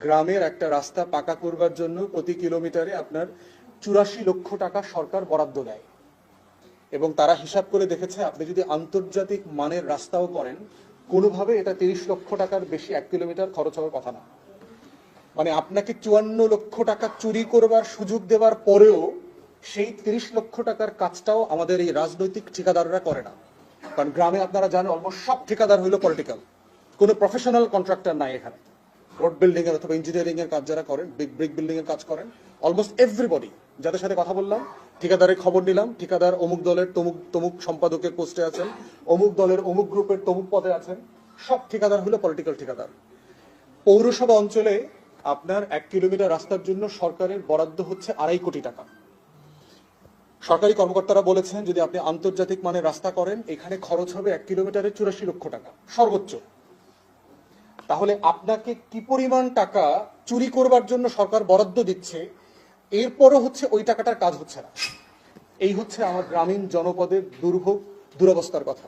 গ্রামের একটা রাস্তা পাকা করবার জন্য প্রতি কিলোমিটারে আপনার 84 লক্ষ টাকা সরকার বরাদ্দ দেয় এবং তারা হিসাব করে দেখেছে আপনি যদি আন্তর্জাতিক মানের রাস্তাও করেন কোনোভাবে এটা 30 লক্ষ টাকার বেশি 1 কিলোমিটার খরচ হওয়ার কথা না। মানে আপনাকে 54 লক্ষ টাকা চুরি করবার সুযোগ দেওয়ার পরেও সেই 30 লক্ষ টাকার কাজটাও আমাদের এই রাজনৈতিক ঠিকাদাররা করে না। কারণ গ্রামে আপনারা জানেন অলমোস্ট সব ঠিকাদার হইলো পলিটিক্যাল, কোনো প্রফেশনাল কন্ট্রাক্টর নাই এখানে। রোড বিল্ডিং এর অথবা ইঞ্জিনিয়ারিং এর কাজ যারা করেন, ব্রিক বিল্ডিং এর কাজ করেন, অলমোস্ট এভরিবডি যাদের সাথে কথা বললাম, ঠিকাদারের খবর নিলাম, ঠিকাদার অমুক দলের তমুক সম্পাদকের পোস্টে আছেন, অমুক দলের অমুক গ্রুপের তমুক পদে আছেন, সব ঠিকাদার হলো পলিটিক্যাল ঠিকাদার। পৌরসভা অঞ্চলে আপনার 1 কিলোমিটার রাস্তার জন্য সরকারের বরাদ্দ হচ্ছে 2.5 কোটি টাকা। সরকারি কর্মকর্তারা বলেছেন যদি আপনি আন্তর্জাতিক মানের রাস্তা করেন এখানে খরচ হবে 1 কিলোমিটারে 84 লক্ষ টাকা সর্বোচ্চ। তাহলে আপনাকে কি পরিমাণ টাকা চুরি করবার জন্য সরকার বরাদ্দ দিচ্ছে, এরপরও হচ্ছে ওই টাকাটার কাজ হচ্ছে না। এই হচ্ছে আমার গ্রামীণ জনপদের দুর্ভোগ দুরবস্থার কথা।